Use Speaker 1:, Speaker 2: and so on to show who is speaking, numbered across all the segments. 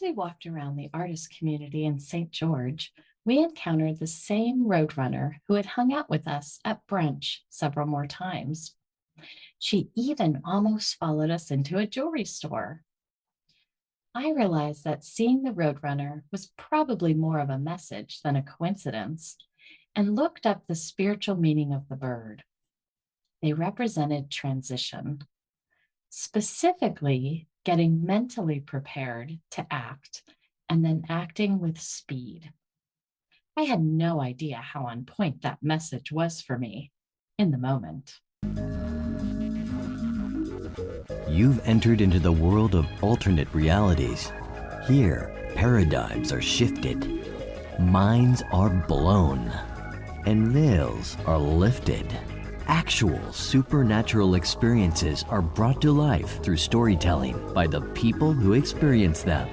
Speaker 1: we walked around the artist community in St. George, we encountered the same Roadrunner who had hung out with us at brunch several more times. She even almost followed us into a jewelry store. I realized that seeing the Roadrunner was probably more of a message than a coincidence, and looked up the spiritual meaning of the bird. They represented transition, specifically getting mentally prepared to act and then acting with speed. I had no idea how on point that message was for me in the moment.
Speaker 2: You've entered into the world of alternate realities. Here, paradigms are shifted, minds are blown, and veils are lifted. Actual supernatural experiences are brought to life through storytelling by the people who experience them.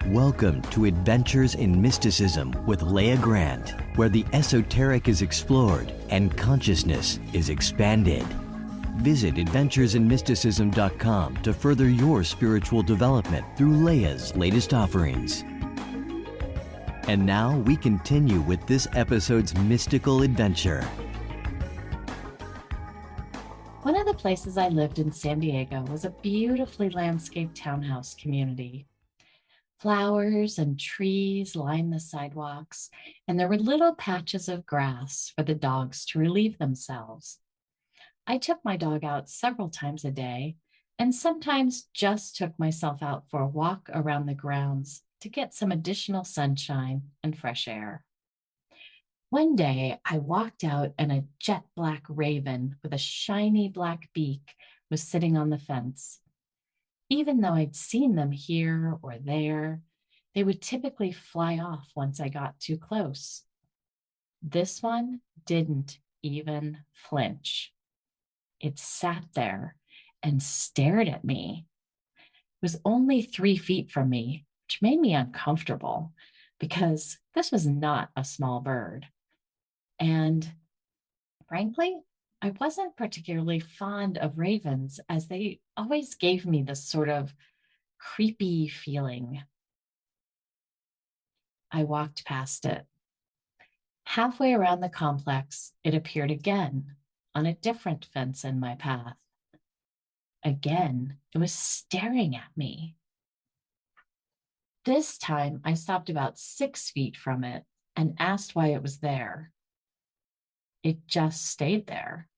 Speaker 2: Welcome to Adventures in Mysticism with Leah Grant, where the esoteric is explored and consciousness is expanded. Visit adventuresinmysticism.com to further your spiritual development through Leah's latest offerings. And now we continue with this episode's mystical adventure.
Speaker 1: One of the places I lived in San Diego was a beautifully landscaped townhouse community. Flowers and trees lined the sidewalks, and there were little patches of grass for the dogs to relieve themselves. I took my dog out several times a day, and sometimes just took myself out for a walk around the grounds to get some additional sunshine and fresh air. One day, I walked out and a jet black raven with a shiny black beak was sitting on the fence. Even though I'd seen them here or there, they would typically fly off once I got too close. This one didn't even flinch. It sat there and stared at me. It was only 3 feet from me, which made me uncomfortable because this was not a small bird. And frankly, I wasn't particularly fond of ravens, as they always gave me this sort of creepy feeling. I walked past it. Halfway around the complex, it appeared again on a different fence in my path. Again, it was staring at me. This time, I stopped about 6 feet from it and asked why it was there. It just stayed there.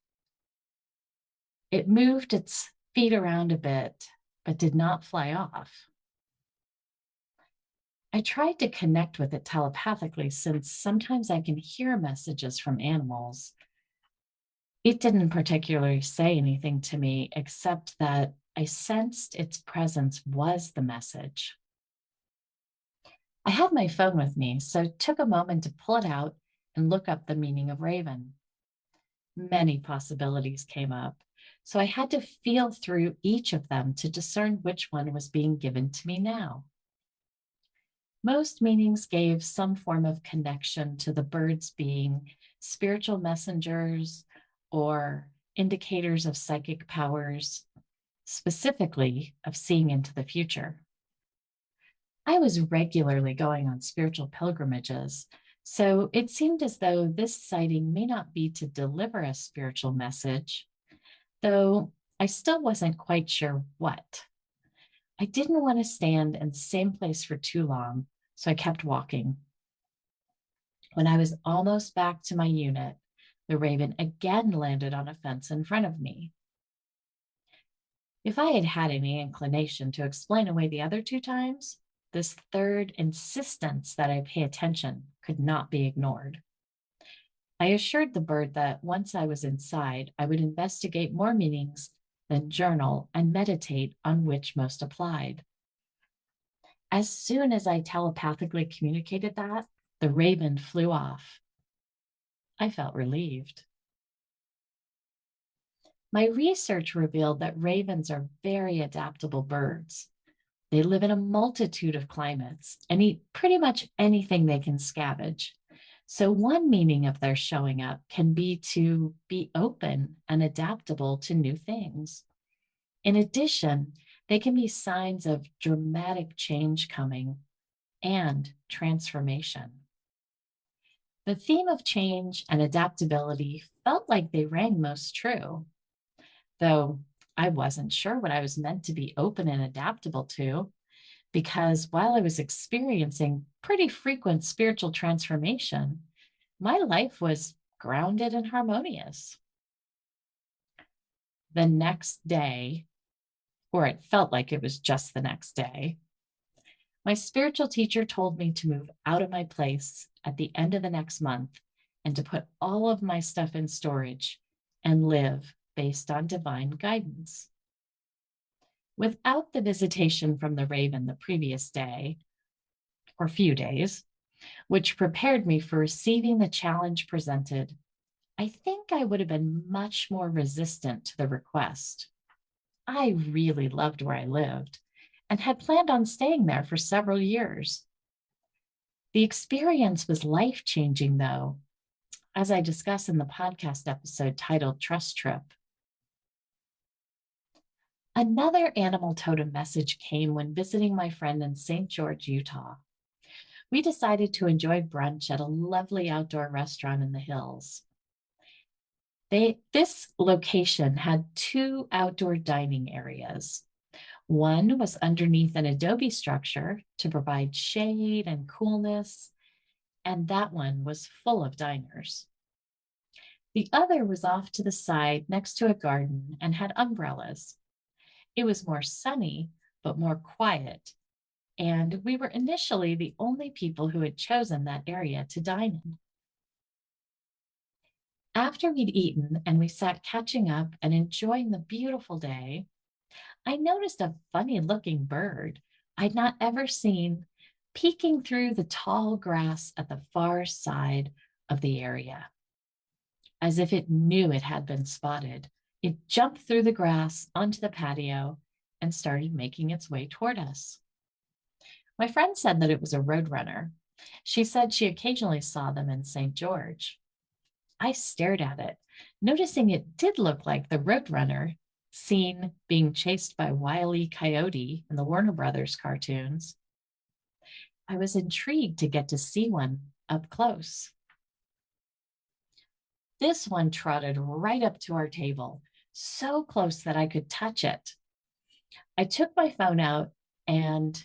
Speaker 1: It moved its feet around a bit, but did not fly off. I tried to connect with it telepathically, since sometimes I can hear messages from animals. It didn't particularly say anything to me, except that I sensed its presence was the message. I had my phone with me, so took a moment to pull it out and look up the meaning of raven. Many possibilities came up, so I had to feel through each of them to discern which one was being given to me now. Most meanings gave some form of connection to the birds being spiritual messengers or indicators of psychic powers, specifically of seeing into the future. I was regularly going on spiritual pilgrimages, so it seemed as though this sighting may not be to deliver a spiritual message, though I still wasn't quite sure what. I didn't want to stand in the same place for too long, so I kept walking. When I was almost back to my unit, the raven again landed on a fence in front of me. If I had had any inclination to explain away the other 2 times, this third insistence that I pay attention could not be ignored. I assured the bird that once I was inside, I would investigate more meanings, then journal and meditate on which most applied. As soon as I telepathically communicated that, the raven flew off. I felt relieved. My research revealed that ravens are very adaptable birds. They live in a multitude of climates and eat pretty much anything they can scavenge. So one meaning of their showing up can be to be open and adaptable to new things. In addition, They can be signs of dramatic change coming and transformation. The theme of change and adaptability felt like they rang most true, though I wasn't sure what I was meant to be open and adaptable to, because while I was experiencing pretty frequent spiritual transformation, my life was grounded and harmonious. The next day, or it felt like it was just the next day, my spiritual teacher told me to move out of my place at the end of the next month and to put all of my stuff in storage and live based on divine guidance. Without the visitation from the raven the previous day, or few days, which prepared me for receiving the challenge presented, I think I would have been much more resistant to the request. I really loved where I lived and had planned on staying there for several years. The experience was life-changing, though, as I discuss in the podcast episode titled Trust Trip. Another animal totem message came when visiting my friend in St. George, Utah. We decided to enjoy brunch at a lovely outdoor restaurant in the hills. This location had 2 outdoor dining areas. One was underneath an adobe structure to provide shade and coolness, and that one was full of diners. The other was off to the side next to a garden and had umbrellas. It was more sunny, but more quiet, and we were initially the only people who had chosen that area to dine in. After we'd eaten and we sat catching up and enjoying the beautiful day, I noticed a funny looking bird I'd not ever seen peeking through the tall grass at the far side of the area. As if it knew it had been spotted, it jumped through the grass onto the patio and started making its way toward us. My friend said that it was a roadrunner. She said she occasionally saw them in St. George. I stared at it, noticing it did look like the Roadrunner seen being chased by Wile E. Coyote in the Warner Brothers cartoons. I was intrigued to get to see one up close. This one trotted right up to our table, so close that I could touch it. I took my phone out and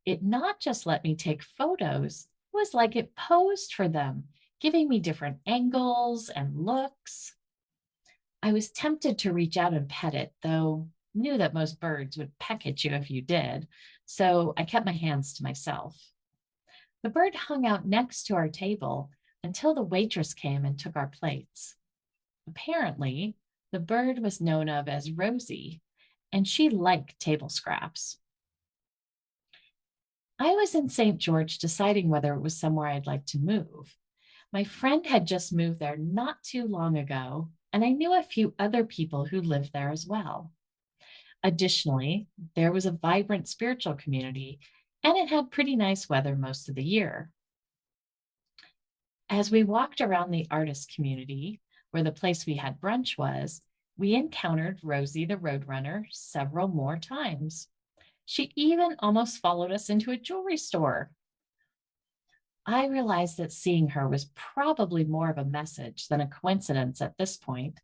Speaker 1: it not just let me take photos, it was like it posed for them, giving me different angles and looks. I was tempted to reach out and pet it, though knew that most birds would peck at you if you did, so I kept my hands to myself. The bird hung out next to our table until the waitress came and took our plates. Apparently, the bird was known of as Rosy, and she liked table scraps. I was in St. George deciding whether it was somewhere I'd like to move. My friend had just moved there not too long ago, and I knew a few other people who lived there as well. Additionally, there was a vibrant spiritual community, and it had pretty nice weather most of the year. As we walked around the artist community, where the place we had brunch was, we encountered Rosy the Roadrunner several more times. She even almost followed us into a jewelry store. I realized that seeing her was probably more of a message than a coincidence at this point,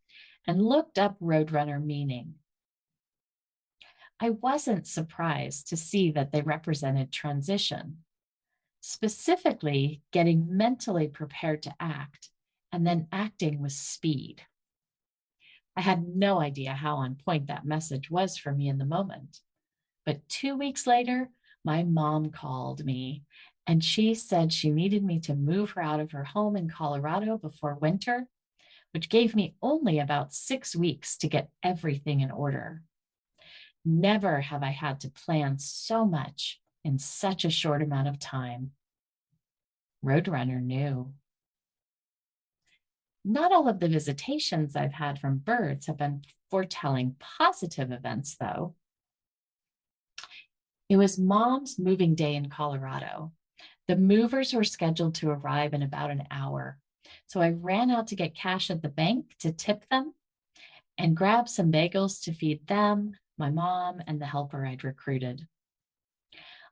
Speaker 1: and looked up Roadrunner meaning. I wasn't surprised to see that they represented transition, specifically getting mentally prepared to act and then acting with speed. I had no idea how on point that message was for me in the moment. But 2 weeks later, my mom called me and she said she needed me to move her out of her home in Colorado before winter, which gave me only about 6 weeks to get everything in order. Never have I had to plan so much in such a short amount of time. Roadrunner knew. Not all of the visitations I've had from birds have been foretelling positive events, though. It was Mom's moving day in Colorado. The movers were scheduled to arrive in about an hour. So I ran out to get cash at the bank to tip them and grab some bagels to feed them, my mom, and the helper I'd recruited.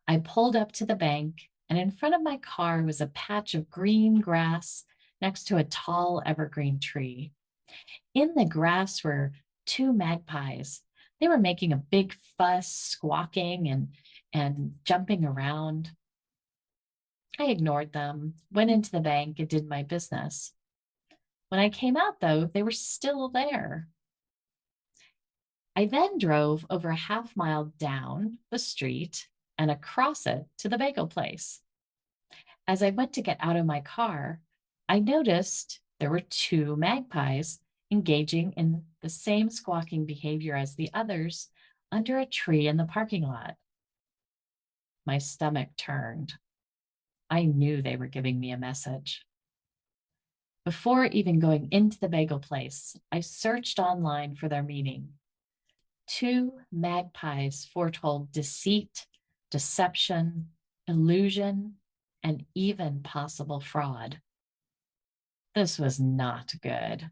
Speaker 1: I pulled up to the bank, and in front of my car was a patch of green grass next to a tall evergreen tree. In the grass were two magpies. They were making a big fuss, squawking and jumping around. I ignored them, went into the bank, and did my business. When I came out, though, they were still there. I then drove over a half mile down the street and across it to the bagel place. As I went to get out of my car, I noticed there were two magpies engaging in the same squawking behavior as the others under a tree in the parking lot. My stomach turned. I knew they were giving me a message. Before even going into the bagel place, I searched online for their meaning. Two magpies foretold deceit, deception, illusion, and even possible fraud. This was not good.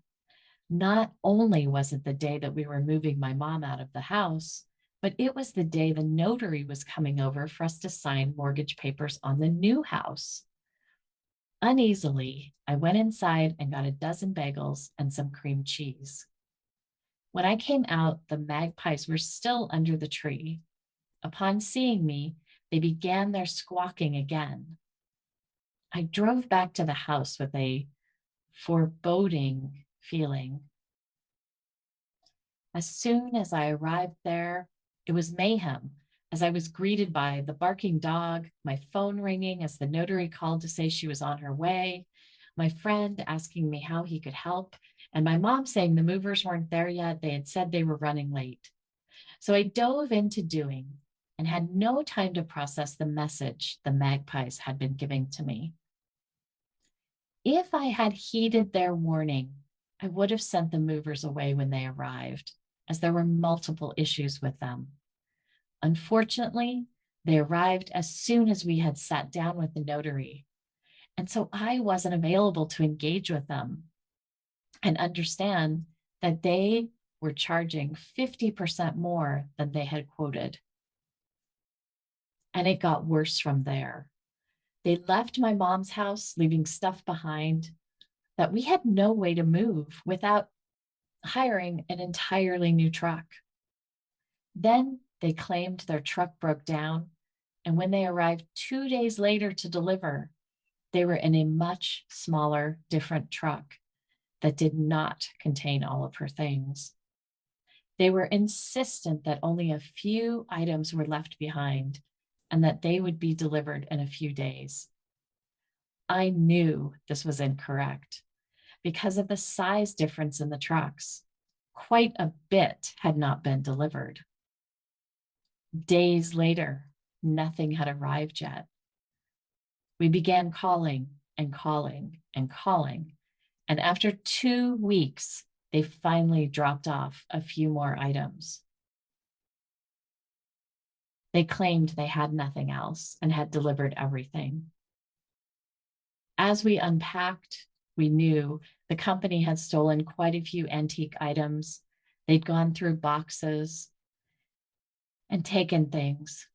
Speaker 1: Not only was it the day that we were moving my mom out of the house, but it was the day the notary was coming over for us to sign mortgage papers on the new house. Uneasily, I went inside and got a dozen bagels and some cream cheese. When I came out, the magpies were still under the tree. Upon seeing me, they began their squawking again. I drove back to the house with a foreboding feeling. As soon as I arrived there, it was mayhem as I was greeted by the barking dog, my phone ringing as the notary called to say she was on her way, my friend asking me how he could help, and my mom saying the movers weren't there yet. They had said they were running late. So I dove into doing and had no time to process the message the magpies had been giving to me. If I had heeded their warning, I would have sent the movers away when they arrived, as there were multiple issues with them. Unfortunately, they arrived as soon as we had sat down with the notary, and so I wasn't available to engage with them and understand that they were charging 50% more than they had quoted. And it got worse from there. They left my mom's house, leaving stuff behind that we had no way to move without hiring an entirely new truck. Then they claimed their truck broke down, and when they arrived 2 days later to deliver, they were in a much smaller, different truck that did not contain all of her things. They were insistent that only a few items were left behind and that they would be delivered in a few days. I knew this was incorrect because of the size difference in the trucks. Quite a bit had not been delivered. Days later, nothing had arrived yet. We began calling and calling and calling, and after 2 weeks, they finally dropped off a few more items. They claimed they had nothing else and had delivered everything. As we unpacked, we knew the company had stolen quite a few antique items. They'd gone through boxes and taken things.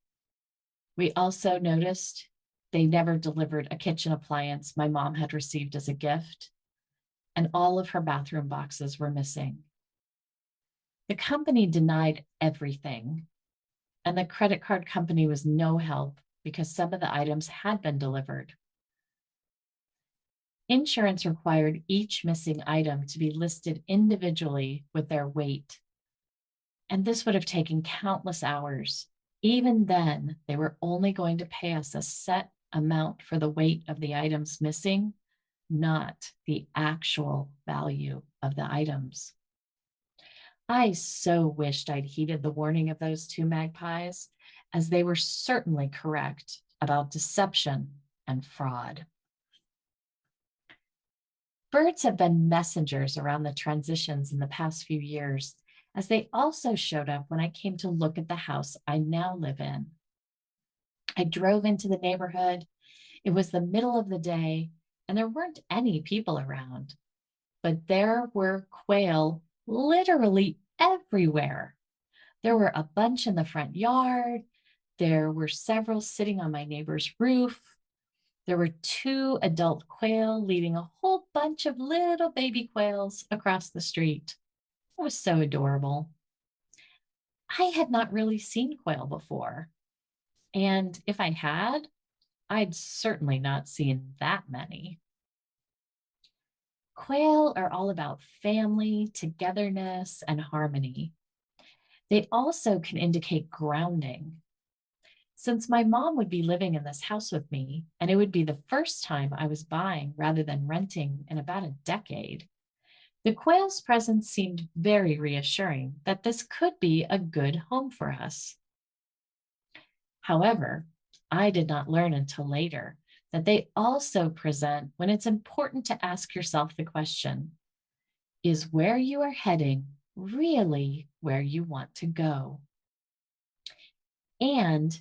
Speaker 1: We also noticed they never delivered a kitchen appliance my mom had received as a gift, and all of her bathroom boxes were missing. The company denied everything, and the credit card company was no help because some of the items had been delivered. Insurance required each missing item to be listed individually with their weight, and this would have taken countless hours. Even then, they were only going to pay us a set amount for the weight of the items missing, not the actual value of the items. I so wished I'd heeded the warning of those two magpies, as they were certainly correct about deception and fraud. Birds have been messengers around the transitions in the past few years, as they also showed up when I came to look at the house I now live in. I drove into the neighborhood. It was the middle of the day, and there weren't any people around, but there were quail literally everywhere. There were a bunch in the front yard. There were several sitting on my neighbor's roof. There were 2 adult quail leading a whole bunch of little baby quails across the street. It was so adorable. I had not really seen quail before. And if I had, I'd certainly not seen that many. Quail are all about family, togetherness, and harmony. They also can indicate grounding. Since my mom would be living in this house with me, and it would be the first time I was buying rather than renting in about a decade, the quail's presence seemed very reassuring that this could be a good home for us. However, I did not learn until later that they also present when it's important to ask yourself the question, is where you are heading really where you want to go? And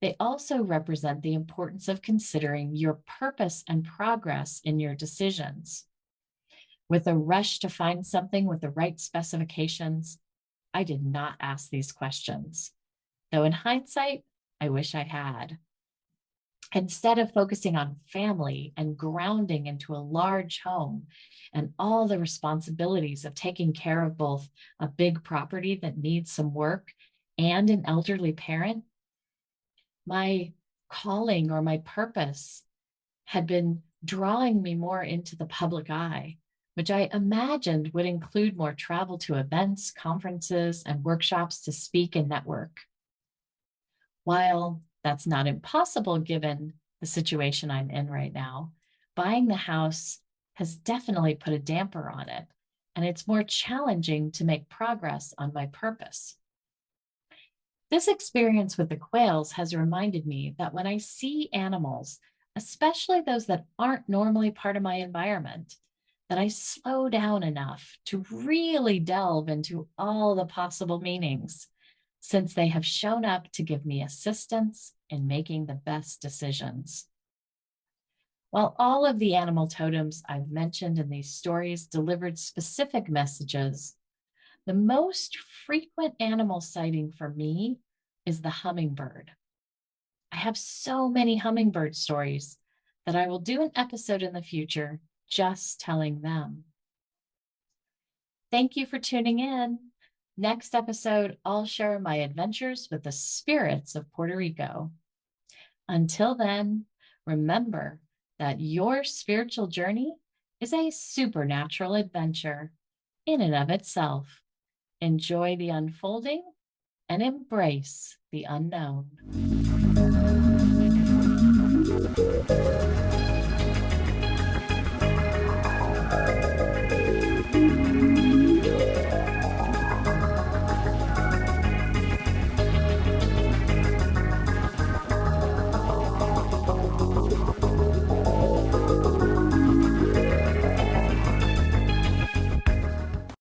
Speaker 1: they also represent the importance of considering your purpose and progress in your decisions. With a rush to find something with the right specifications, I did not ask these questions, though in hindsight, I wish I had. Instead of focusing on family and grounding into a large home and all the responsibilities of taking care of both a big property that needs some work and an elderly parent, my calling or my purpose had been drawing me more into the public eye, which I imagined would include more travel to events, conferences, and workshops to speak and network. While that's not impossible given the situation I'm in right now, buying the house has definitely put a damper on it, and it's more challenging to make progress on my purpose. This experience with the quails has reminded me that when I see animals, especially those that aren't normally part of my environment, that I slow down enough to really delve into all the possible meanings, since they have shown up to give me assistance in making the best decisions. While all of the animal totems I've mentioned in these stories delivered specific messages, the most frequent animal sighting for me is the hummingbird. I have so many hummingbird stories that I will do an episode in the future just telling them. Thank you for tuning in. Next episode, I'll share my adventures with the spirits of Puerto Rico. Until then, remember that your spiritual journey is a supernatural adventure in and of itself. Enjoy the unfolding and embrace the unknown.